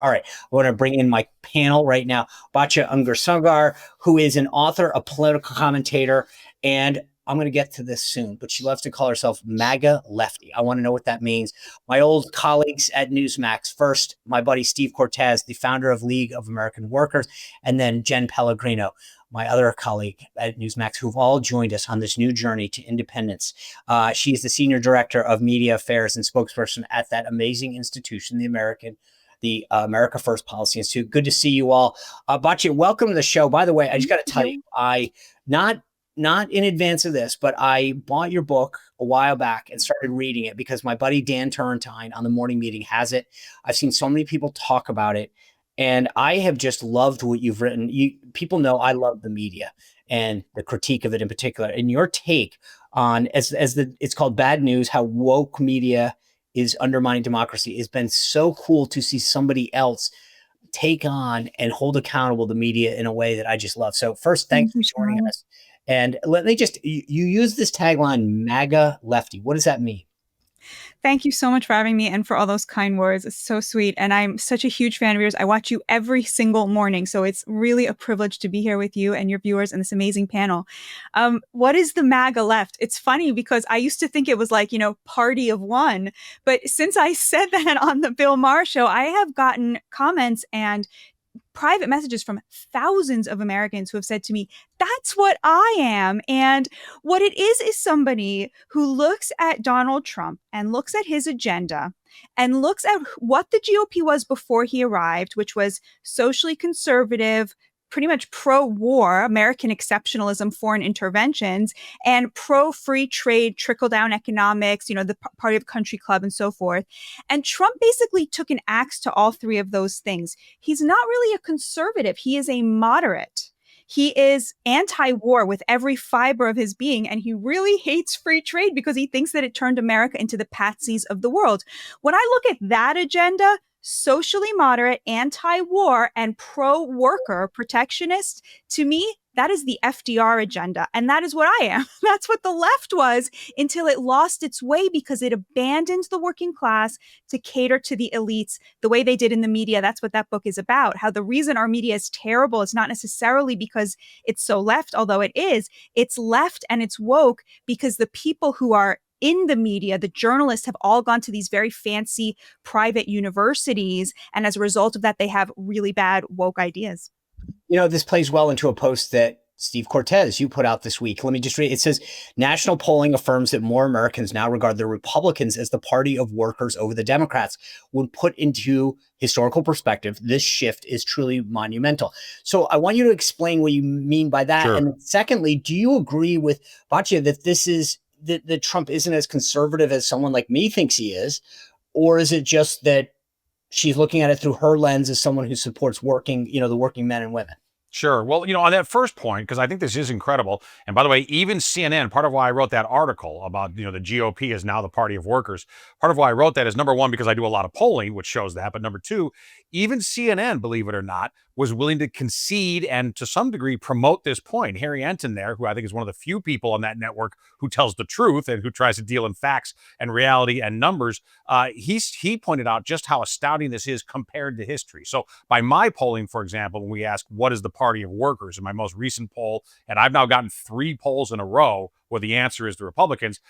All right, I want to bring in my panel right now. Batya Ungar-Sargon, who is an author, a political commentator, and I'm going to get to this soon, but she loves to call herself MAGA Lefty. I want to know what that means. My old colleagues at Newsmax. First, my buddy Steve Cortes, the founder of League of American Workers, and then Jenn Pellegrino, my other colleague at Newsmax, who've all joined us on this new journey to independence. She's the senior director of media affairs and spokesperson at that amazing institution, the America First Policy Institute. Good to see you all. Batya, welcome to the show. By the way, I just got to tell you, I not in advance of this, but I bought your book a while back and started reading it because my buddy Dan Tarantine on the morning meeting has it. I've seen so many people talk about it, and I have just loved what you've written. People know I love the media and the critique of it in particular. And your take on it's called Bad News, how woke media is undermining democracy. It's been so cool to see somebody else take on and hold accountable the media in a way that I just love. So first, thanks for joining us. And let me just, you use this tagline, MAGA Lefty. What does that mean? Thank you so much for having me and for all those kind words. It's so sweet. And I'm such a huge fan of yours. I watch you every single morning. So it's really a privilege to be here with you and your viewers and this amazing panel. What is the MAGA left? It's funny because I used to think it was like, party of one. But since I said that on the Bill Maher show, I have gotten comments and private messages from thousands of Americans who have said to me, that's what I am. And what it is somebody who looks at Donald Trump and looks at his agenda and looks at what the GOP was before he arrived, which was socially conservative, pretty much pro-war, American exceptionalism, foreign interventions, and pro-free trade, trickle-down economics, the party of country club and so forth. And Trump basically took an axe to all three of those things. He's not really a conservative. He is a moderate. He is anti-war with every fiber of his being, and he really hates free trade because he thinks that it turned America into the patsies of the world. When I look at that agenda, socially moderate, anti-war, and pro-worker protectionist, to me, that is the FDR agenda. And that is what I am. That's what the left was until it lost its way because it abandoned the working class to cater to the elites the way they did in the media. That's what that book is about. How the reason our media is terrible is not necessarily because it's so left, although it is. It's left and it's woke because the people who are in the media, the journalists have all gone to these very fancy private universities. And as a result of that, they have really bad woke ideas. This plays well into a post that Steve Cortes, you put out this week. Let me just read. It says, national polling affirms that more Americans now regard the Republicans as the party of workers over the Democrats. When put into historical perspective, this shift is truly monumental. So I want you to explain what you mean by that. Sure. And secondly, do you agree with Batya that this is that Trump isn't as conservative as someone like me thinks he is? Or is it just that she's looking at it through her lens as someone who supports the working men and women? Sure. Well, on that first point, because I think this is incredible. And by the way, even CNN, part of why I wrote that article about, the GOP is now the party of workers. Part of why I wrote that is, number one, because I do a lot of polling, which shows that. But number two, even CNN, believe it or not, was willing to concede and to some degree promote this point. Harry Enton there, who I think is one of the few people on that network who tells the truth and who tries to deal in facts and reality and numbers, he pointed out just how astounding this is compared to history. So by my polling, for example, when we ask what is the party of workers in my most recent poll, and I've now gotten 3 polls in a row where the answer is the Republicans,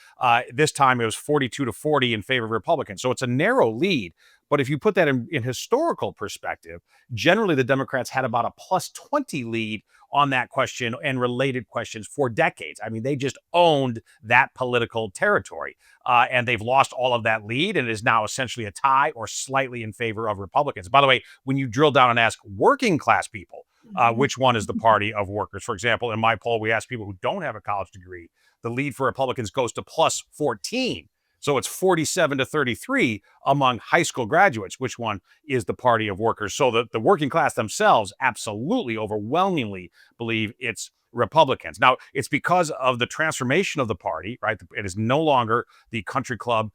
this time it was 42-40 in favor of Republicans. So it's a narrow lead. But if you put that in historical perspective, generally the Democrats had about a +20 lead on that question and related questions for decades. I mean, they just owned that political territory. And they've lost all of that lead, and it is now essentially a tie or slightly in favor of Republicans. By the way, when you drill down and ask working class people, which one is the party of workers? For example, in my poll, we asked people who don't have a college degree. The lead for Republicans goes to +14. So it's 47-33 among high school graduates. Which one is the party of workers? So the working class themselves absolutely overwhelmingly believe it's Republicans. Now, it's because of the transformation of the party, right? It is no longer the country club,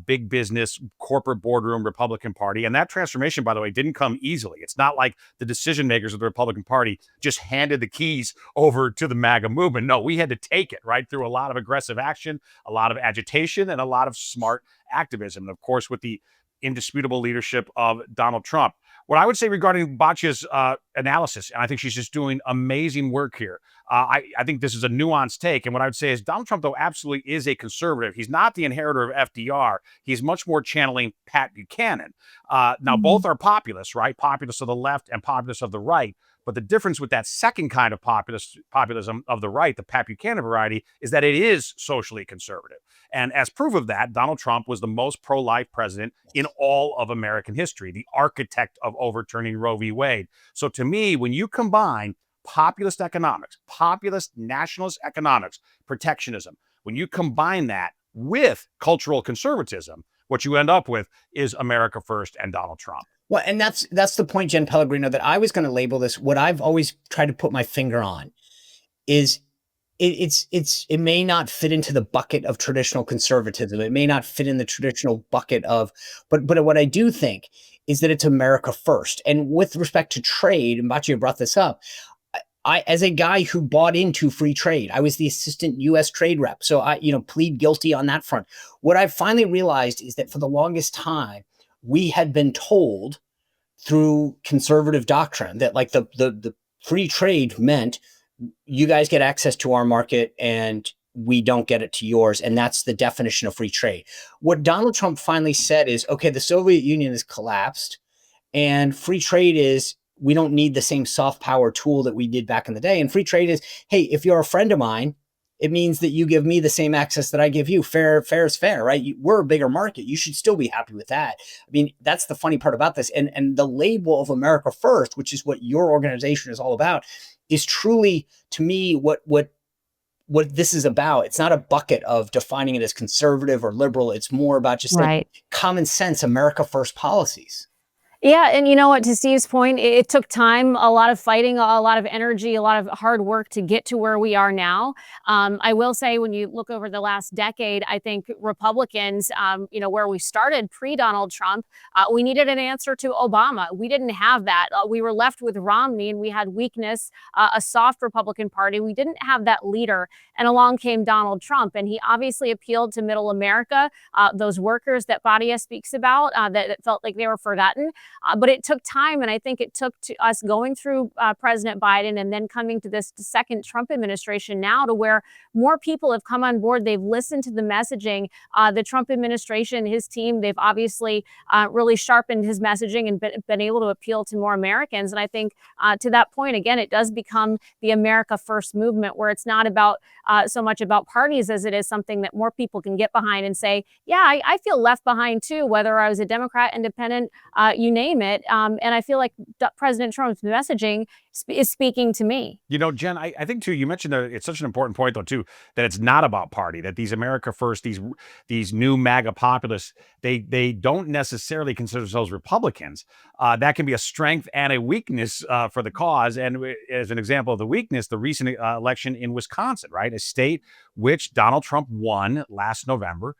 big business, corporate boardroom Republican Party. And that transformation, by the way, didn't come easily. It's not like the decision makers of the Republican Party just handed the keys over to the MAGA movement. No, we had to take it, right, through a lot of aggressive action, a lot of agitation, and a lot of smart activism. And of course, with the indisputable leadership of Donald Trump. What I would say regarding Batya's analysis, and I think she's just doing amazing work here. I think this is a nuanced take. And what I would say is Donald Trump, though, absolutely is a conservative. He's not the inheritor of FDR. He's much more channeling Pat Buchanan. Now, both are populists, right? Populists of the left and populists of the right. But the difference with that second kind of populism of the right, the Pat Buchanan variety, is that it is socially conservative. And as proof of that, Donald Trump was the most pro-life president in all of American history, the architect of overturning Roe v. Wade. So to me, when you combine populist economics, populist nationalist economics, protectionism, when you combine that with cultural conservatism, what you end up with is America First and Donald Trump. Well, and that's the point, Jenn Pellegrino, that I was going to label this. What I've always tried to put my finger on is it may not fit into the bucket of traditional conservatism. It may not fit in the traditional bucket of, but what I do think is that it's America first. And with respect to trade, and Batya brought this up, I, as a guy who bought into free trade, I was the assistant U.S. trade rep. So I, plead guilty on that front. What I finally realized is that for the longest time, we had been told through conservative doctrine that like the free trade meant you guys get access to our market and we don't get it to yours. And that's the definition of free trade. What Donald Trump finally said is, okay, the Soviet Union has collapsed and free trade is, we don't need the same soft power tool that we did back in the day. And free trade is, hey, if you're a friend of mine, it means that you give me the same access that I give you. Fair is fair, right? We're a bigger market. You should still be happy with that. I mean, that's the funny part about this. And the label of America First, which is what your organization is all about, is truly, to me, what this is about. It's not a bucket of defining it as conservative or liberal. It's more about just like common sense America First policies. Yeah, and you know what, to Steve's point, it took time, a lot of fighting, a lot of energy, a lot of hard work to get to where we are now. I will say when you look over the last decade, I think Republicans, where we started pre-Donald Trump, we needed an answer to Obama. We didn't have that. We were left with Romney and we had weakness, a soft Republican Party. We didn't have that leader. And along came Donald Trump. And he obviously appealed to middle America, those workers that Batya speaks about that felt like they were forgotten. But it took time, and I think it took to us going through President Biden and then coming to this second Trump administration now to where more people have come on board. They've listened to the messaging. The Trump administration, his team, they've obviously really sharpened his messaging and been able to appeal to more Americans. And I think to that point, again, it does become the America First movement where it's not about so much about parties as it is something that more people can get behind and say, yeah, I feel left behind too, whether I was a Democrat, independent, you name it. And I feel like President Trump's messaging is speaking to me. Jenn, I think too, you mentioned that it's such an important point though too, that it's not about party, that these America First, these new MAGA populists, they don't necessarily consider themselves Republicans. That can be a strength and a weakness for the cause. And as an example of the weakness, the recent election in Wisconsin, right? A state which Donald Trump won last November.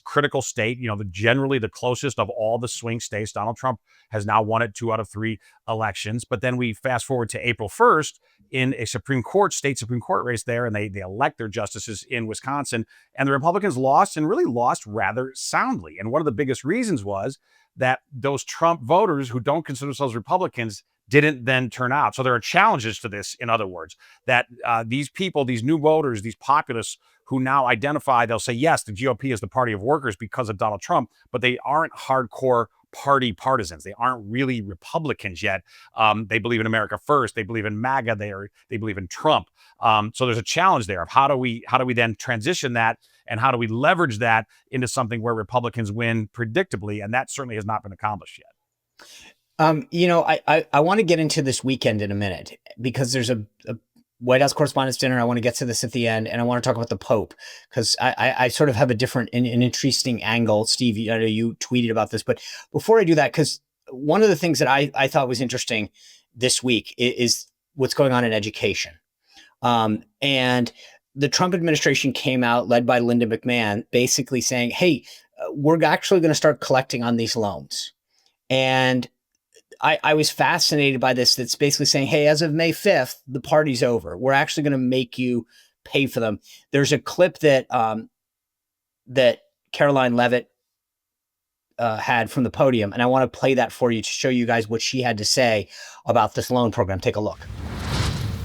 Critical state, generally the closest of all the swing states. Donald Trump has now won it 2 out of 3 elections. But then we fast forward to April 1st in a state Supreme Court race there, and they elect their justices in Wisconsin. And the Republicans lost, and really lost rather soundly. And one of the biggest reasons was that those Trump voters who don't consider themselves Republicans didn't then turn out. So there are challenges to this, in other words, that these people, these new voters, these populists who now identify, they'll say, yes, the GOP is the party of workers because of Donald Trump, but they aren't hardcore party partisans. They aren't really Republicans yet. They believe in America First. They believe in MAGA. They believe in Trump. So there's a challenge there of how do we then transition that, and how do we leverage that into something where Republicans win predictably? And that certainly has not been accomplished yet. I want to get into this weekend in a minute because there's a White House Correspondents' Dinner. I want to get to this at the end, and I want to talk about the Pope because I sort of have a different and an interesting angle. Steve, I know you tweeted about this, but before I do that, because one of the things that I thought was interesting this week is what's going on in education. And the Trump administration came out, led by Linda McMahon, basically saying, hey, we're actually going to start collecting on these loans. And I was fascinated by this. That's basically saying, hey, as of May 5th, the party's over. We're actually going to make you pay for them. There's a clip that that Caroline Leavitt had from the podium, and I want to play that for you to show you guys what she had to say about this loan program. Take a look.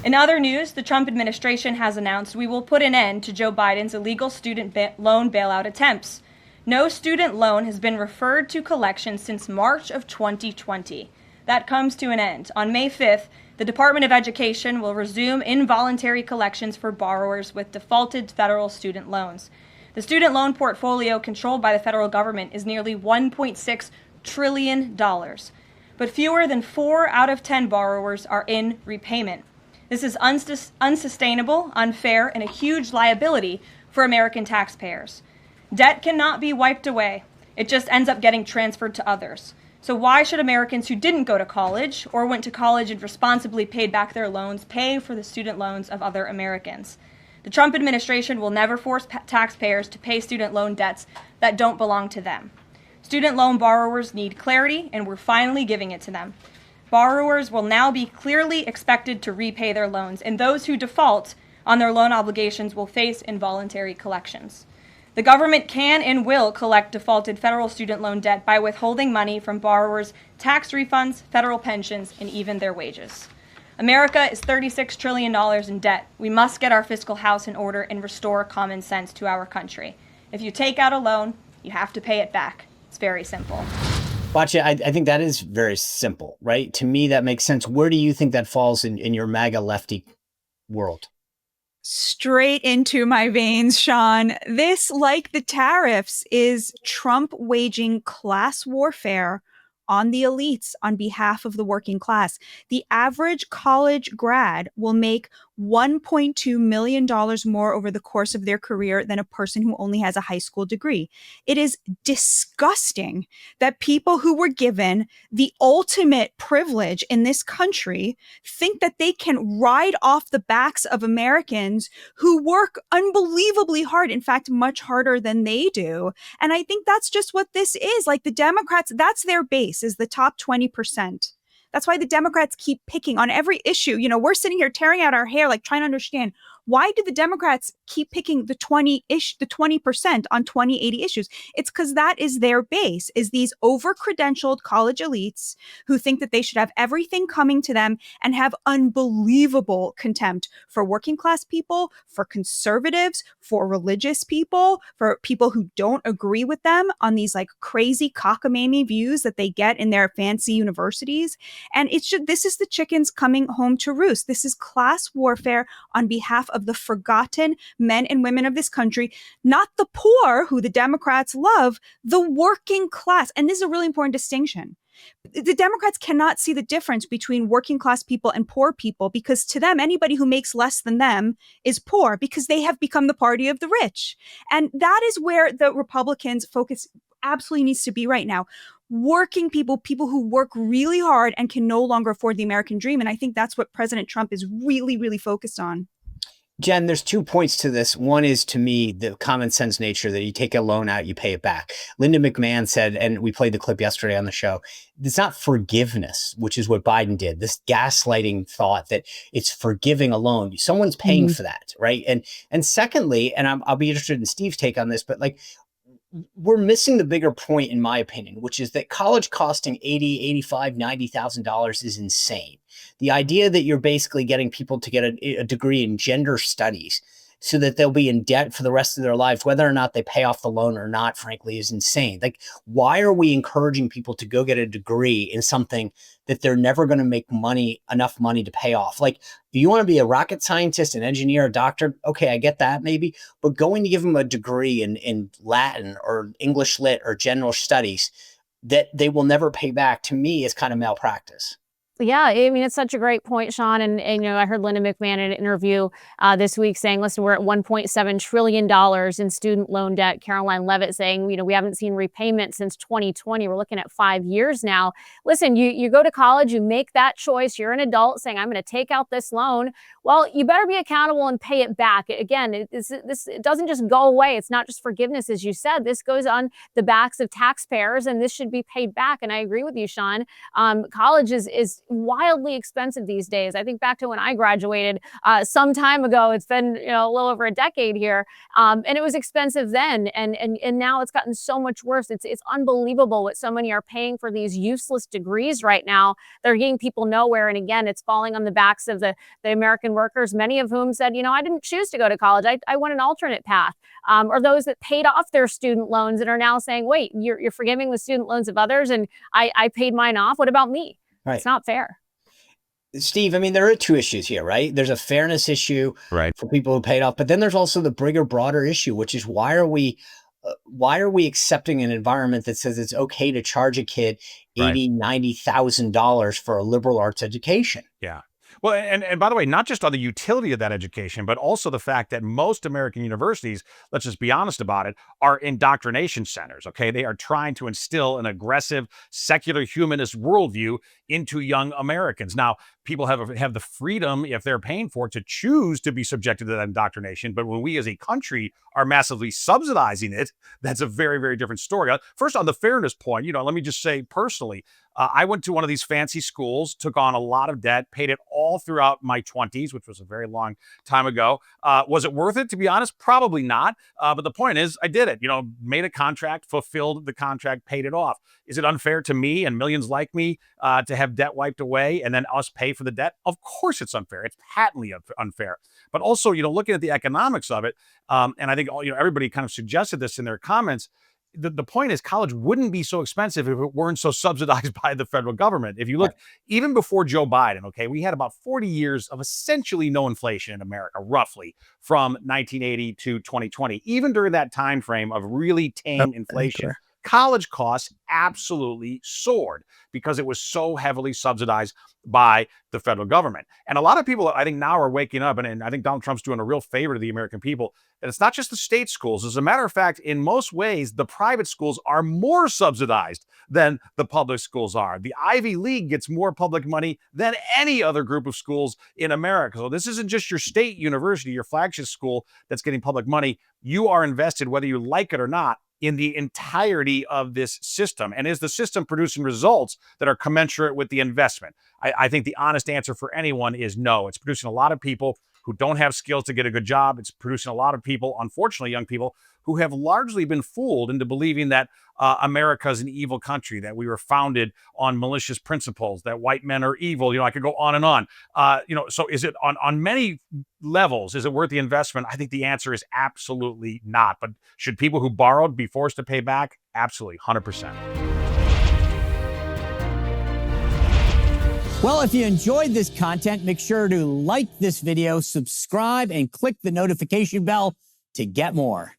In other news, the Trump administration has announced we will put an end to Joe Biden's illegal student loan bailout attempts. No student loan has been referred to collection since March of 2020. That comes to an end. On May 5th, the Department of Education will resume involuntary collections for borrowers with defaulted federal student loans. The student loan portfolio controlled by the federal government is nearly $1.6 trillion, but fewer than 4 out of 10 borrowers are in repayment. This is unsustainable, unfair, and a huge liability for American taxpayers. Debt cannot be wiped away. It just ends up getting transferred to others. So why should Americans who didn't go to college or went to college and responsibly paid back their loans pay for the student loans of other Americans? The Trump administration will never force taxpayers to pay student loan debts that don't belong to them. Student loan borrowers need clarity, and we're finally giving it to them. Borrowers will now be clearly expected to repay their loans, and those who default on their loan obligations will face involuntary collections. The government can and will collect defaulted federal student loan debt by withholding money from borrowers' tax refunds, federal pensions, and even their wages. America is $36 trillion in debt. We must get our fiscal house in order and restore common sense to our country. If you take out a loan, you have to pay it back. It's very simple. Batya, I think that is very simple, right? To me, that makes sense. Where do you think that falls in your MAGA lefty world? Straight into my veins, Sean. This, like the tariffs, is Trump waging class warfare on the elites on behalf of the working class. The average college grad will make $1.2 million more over the course of their career than a person who only has a high school degree. It is disgusting that people who were given the ultimate privilege in this country think that they can ride off the backs of Americans who work unbelievably hard, in fact, much harder than they do. And I think that's just what this is. Like the Democrats, that's their base, is the top 20%. That's why the Democrats keep picking on every issue. You know, we're sitting here tearing out our hair, like trying to understand, why do the Democrats keep picking the 20% on 2080 issues? It's because that is their base, is these over-credentialed college elites who think that they should have everything coming to them and have unbelievable contempt for working class people, for conservatives, for religious people, for people who don't agree with them on these like crazy cockamamie views that they get in their fancy universities. And it's just, this is the chickens coming home to roost. This is class warfare on behalf of the forgotten men and women of this country, not the poor who the Democrats love, the working class. And this is a really important distinction. The Democrats cannot see the difference between working class people and poor people, because to them, anybody who makes less than them is poor, because they have become the party of the rich. And that is where the Republicans' focus absolutely needs to be right now. Working people, people who work really hard and can no longer afford the American dream. And I think that's what President Trump is really, really focused on. Jen, there's 2 points to this. One is, to me, the common sense nature that you take a loan out, you pay it back. Linda McMahon said, and we played the clip yesterday on the show, it's not forgiveness, which is what Biden did. This gaslighting thought that it's forgiving a loan. Someone's paying for that, right? And secondly, and I'll be interested in Steve's take on this, but like, we're missing the bigger point, in my opinion, which is that college costing $80,000, $85,000, $90,000 is insane. The idea that you're basically getting people to get a degree in gender studies so that they'll be in debt for the rest of their lives, whether or not they pay off the loan or not, frankly, is insane. Like, why are we encouraging people to go get a degree in something that they're never going to make enough money to pay off? Like, if you want to be a rocket scientist, an engineer, a doctor, okay, I get that maybe, but going to give them a degree in Latin or English lit or general studies that they will never pay back, to me, is kind of malpractice. Yeah, I mean, it's such a great point, Sean. And you know, I heard Linda McMahon in an interview this week saying, listen, we're at $1.7 trillion in student loan debt. Caroline Levitt saying, you know, we haven't seen repayment since 2020. We're looking at 5 years now. Listen, you go to college, you make that choice. You're an adult saying, I'm going to take out this loan. Well, you better be accountable and pay it back. Again, it doesn't just go away. It's not just forgiveness, as you said. This goes on the backs of taxpayers, and this should be paid back. And I agree with you, Sean. College is wildly expensive these days. I think back to when I graduated some time ago. It's been a little over a decade here, and it was expensive then, and now it's gotten so much worse. It's unbelievable what so many are paying for these useless degrees right now. They're getting people nowhere, and again, it's falling on the backs of the American workers, many of whom said, I didn't choose to go to college. I went an alternate path. Or those that paid off their student loans and are now saying, wait, you're forgiving the student loans of others, and I paid mine off. What about me? Right. It's not fair. Steve, I mean, there are two issues here, right? There's a fairness issue for people who paid off, but then there's also the bigger, broader issue, which is why are we accepting an environment that says it's okay to charge a kid $80,000, $90,000 for a liberal arts education? Yeah. Well, and by the way, not just on the utility of that education, but also the fact that most American universities, let's just be honest about it, are indoctrination centers, okay? They are trying to instill an aggressive, secular humanist worldview into young Americans. Now, people have the freedom, if they're paying for it, to choose to be subjected to that indoctrination. But when we as a country are massively subsidizing it, that's a very, very different story. First, on the fairness point, let me just say personally, I went to one of these fancy schools, took on a lot of debt, paid it all throughout my 20s, which was a very long time ago. Was it worth it? To be honest, probably not. But the point is, I did it. Made a contract, fulfilled the contract, paid it off. Is it unfair to me and millions like me to have debt wiped away and then us pay for the debt? Of course it's unfair. It's patently unfair. But also, looking at the economics of it, and I think everybody kind of suggested this in their comments, the point is college wouldn't be so expensive if it weren't so subsidized by the federal government. If you look, even before Joe Biden, okay, we had about 40 years of essentially no inflation in America, roughly, from 1980 to 2020. Even during that time frame of really tame inflation, college costs absolutely soared because it was so heavily subsidized by the federal government. And a lot of people, I think, now are waking up, and I think Donald Trump's doing a real favor to the American people. And it's not just the state schools. As a matter of fact, in most ways, the private schools are more subsidized than the public schools are. The Ivy League gets more public money than any other group of schools in America. So this isn't just your state university, your flagship school that's getting public money. You are invested, whether you like it or not, in the entirety of this system. And is the system producing results that are commensurate with the investment? I think the honest answer for anyone is no. It's producing a lot of people who don't have skills to get a good job. It's producing a lot of people, unfortunately, young people, who have largely been fooled into believing that America is an evil country, that we were founded on malicious principles, that white men are evil. I could go on and on. So is it on many levels, is it worth the investment? I think the answer is absolutely not. But should people who borrowed be forced to pay back? Absolutely, 100%. Well, if you enjoyed this content, make sure to like this video, subscribe, and click the notification bell to get more.